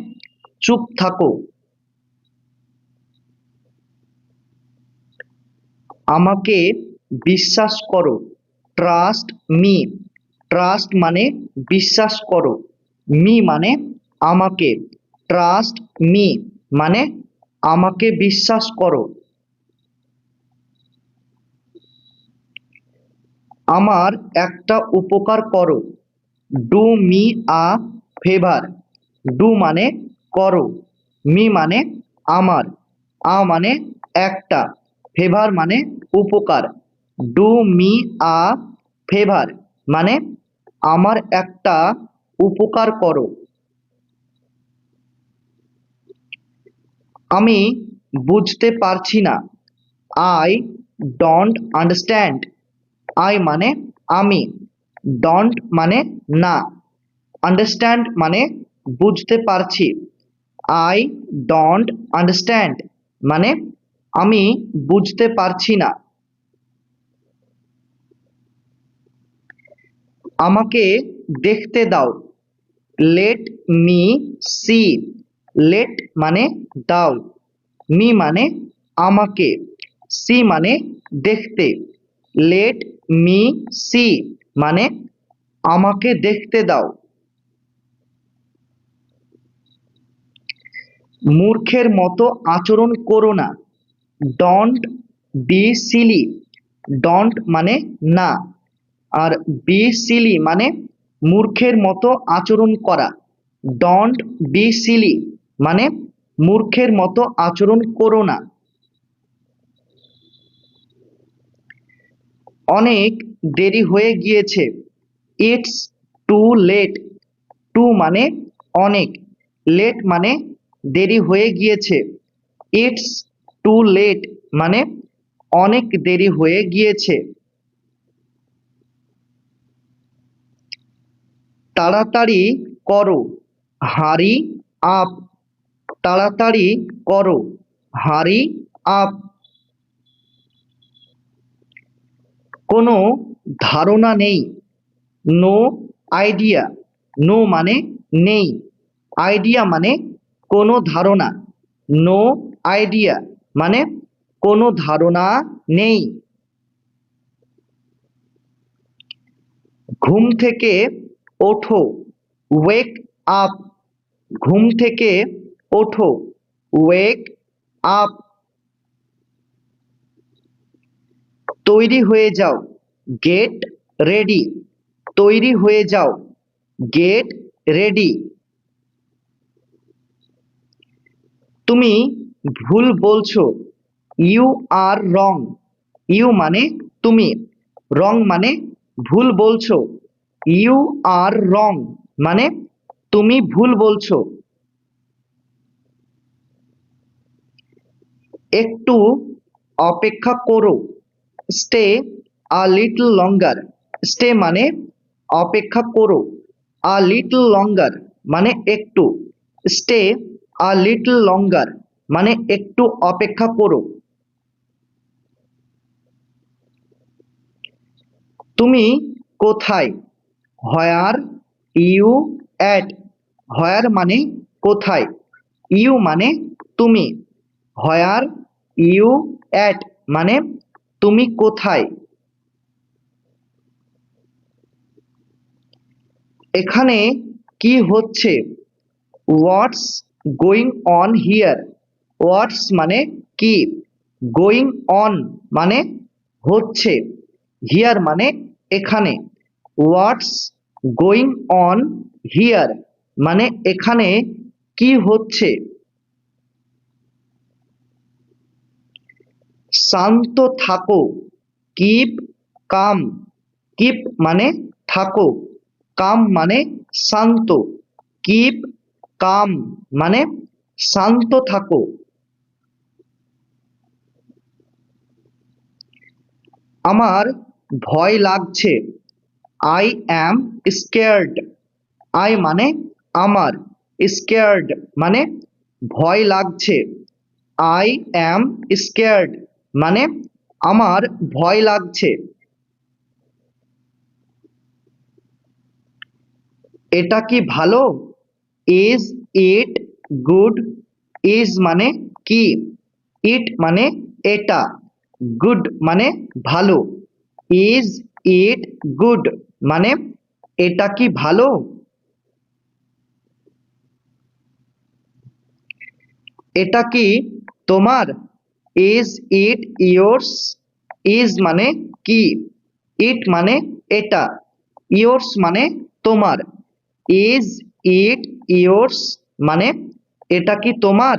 চুপ থাকো। আমাকে বিশ্বাস করো, ট্রাস্ট মি। ট্রাস্ট মানে বিশ্বাস করো, মি মানে আমাকে। ট্রাস্ট মি মানে আমাকে বিশ্বাস করো। আমার একটা উপকার করো, do me a favour. Do মানে করো, মি মানে আমার, আ মানে একটা, ফেভার মানে উপকার। ডু মি আ ফেভার মানে আমার একটা উপকার করো। আমি বুঝতে পারছি না, আই ডোন্ট আন্ডারস্ট্যান্ড। আই মানে আমি, ডোন্ট মানে না, আন্ডারস্ট্যান্ড মানে বুঝতে পারছি। আই ডোন্ট আন্ডারস্ট্যান্ড মানে আমি বুঝতে পারছি না। আমাকে দেখতে দাও, লেট মি সি। লেট মানে দাও, মি মানে আমাকে, সি মানে দেখতে। লেট মি সি মানে আমাকে দেখতে দাও। মূর্খের মতো আচরণ করো না, ডোন্ট বি সিলি। ডোন্ট মানে না, আর বি সিলি মানে মূর্খের মতো আচরণ করা। ডোন্ট বি সিলি মানে মূর্খের মতো আচরণ করো না। অনেক দেরি হয়ে গিয়েছে, ইটস টু লেট। টু মানে অনেক, লেট মানে দেরি হয়ে গিয়েছে। ইটস টু লেট মানে অনেক দেরি হয়ে গিয়েছে। তাড়াতাড়ি করো, হারি আপ। তাড়াতাড়ি করো, হারি আপ। কোনো ধারণা নেই, নো আইডিয়া। নো মানে নেই, আইডিয়া মানে কোনো ধারণা। নো আইডিয়া মানে কোনো ধারণা নেই। ঘুম থেকে ওঠো, ওয়েক আপ। ঘুম থেকে ওঠো, ওয়েক আপ। তৈরি হয়ে যাও, গেট রেডি। তৈরি হয়ে যাও, গেট রেডি। তুমি ভুল বলছো। You R wrong. ইউ মানে তুমি, রং মানে ভুল বলছো। ইউ আর রং মানে তুমি ভুল বলছো। একটু অপেক্ষা করো। Stay a little longer. Stay মানে অপেক্ষা করো। আ লিটল লঙ্গার মানে একটু। স্টে আ লিটল লঙ্গার মানে একটু অপেক্ষা করো। তুমি কোথায়? Where you at. হোয়ার মানে কোথায়, ইউ মানে তুমি, হোয়ার ইউ অ্যাট মানে তুমি কোথায়। এখানে কি হচ্ছে? What's going on here. What's মানে কি, গোয়িং অন মানে হচ্ছে, হিয়ার মানে এখানে। হোয়াটস গোয়িং অন হিয়ার মানে এখানে কি হচ্ছে। শান্ত থাকো। Keep calm. কিপ মানে থাকো, কাম মানে শান্ত। কিপ কাম মানে শান্ত থাকো। আমার ভয় লাগছে। I am scared. আই মানে আমার, স্কেয়ার্ড মানে ভয় লাগছে। আই অ্যাম স্কেয়ার্ড মানে আমার ভয় লাগছে। এটা কি ভালো? Is it good. ইজ মানে কি, ইট মানে এটা, গুড মানে ভালো। ইজ ইট গুড মানে এটা কি ভালো? এটা কি তোমার? Is it yours. ইজ মানে কি, ইট মানে এটা, ইয়োর্স মানে তোমার। ইজ ইট ইয়োর্স মানে এটা কি তোমার?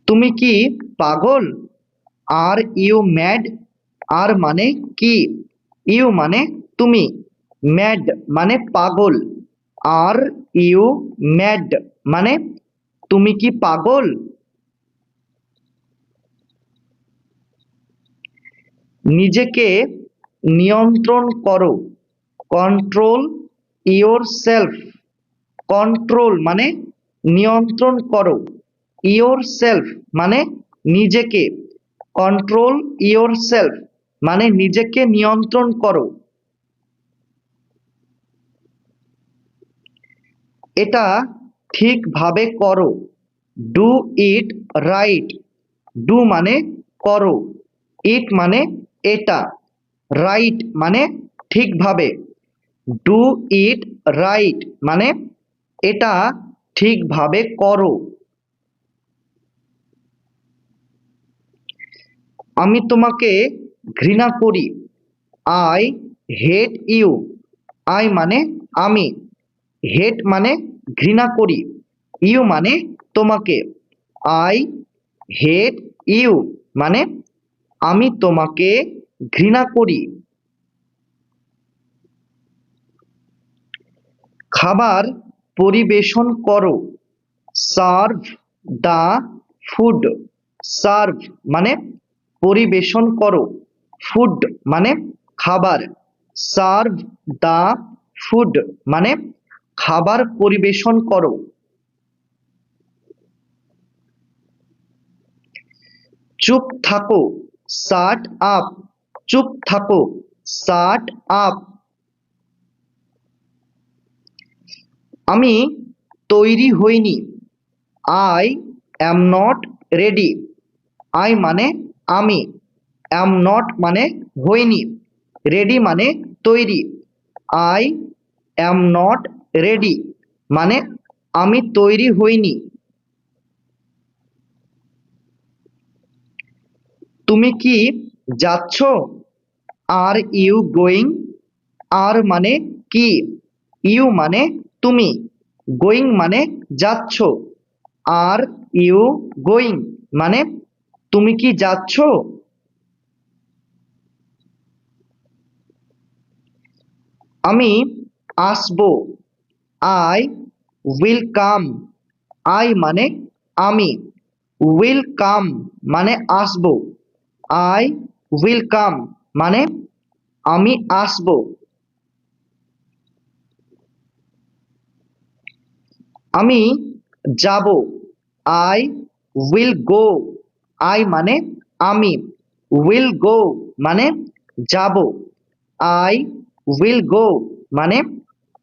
তুমি কি পাগল? Are you mad. আর মানে কি, ইউ মানে তুমি, ম্যাড মানে পাগল। আর ইউ ম্যাড মানে তুমি কি পাগল? নিজেকে নিয়ন্ত্রণ করো। Control your self. কন্ট্রোল মানে নিয়ন্ত্রণ করো। ইয়োর সেলফ মানে নিজেকে। কন্ট্রোল ইয়োর সেলফ মানে নিজেকে নিয়ন্ত্রণ করো। এটা ঠিকভাবে করো। Do it right. ডু মানে করো, ইট মানে এটা, রাইট মানে ঠিকভাবে। ডু ইট রাইট মানে এটা ঠিকভাবে করো। আমি তোমাকে ঘৃণা করি। I hate you. আই মানে আমি, হেট মানে ঘৃণা করি, ইউ মানে তোমাকে। আই হেট ইউ মানে আমি তোমাকে ঘৃণা করি। খাবার পরিবেশন করো। Serve the food. সার্ভ মানে পরিবেশন করো, ফুড মানে খাবার। সার্ভ দ্য ফুড মানে খাবার পরিবেশন করো। চুপ থাকো। Shut up. চুপ থাকো। Shut up. আমি তৈরি হইনি। I am not ready. I মানে আমি, অ্যাম নট মানে হইনি, রেডি মানে তৈরি। আই অ্যাম নট রেডি মানে আমি তৈরি হইনি। তুমি কি যাচ্ছ? Are you going. আর মানে কি, ইউ মানে তুমি, গোয়িং মানে যাচ্ছ। আর ইউ গোয়িং মানে তুমি কি যাচ্ছ? আমি আসবো। I will come. আই মানে আমি, উইল কাম মানে আসবো। আই উইল কাম মানে আমি আসবো। আমি যাব। I will go. আই মানে আমি, উইল গো মানে যাব। আই উইল গো মানে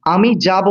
আমি যাব।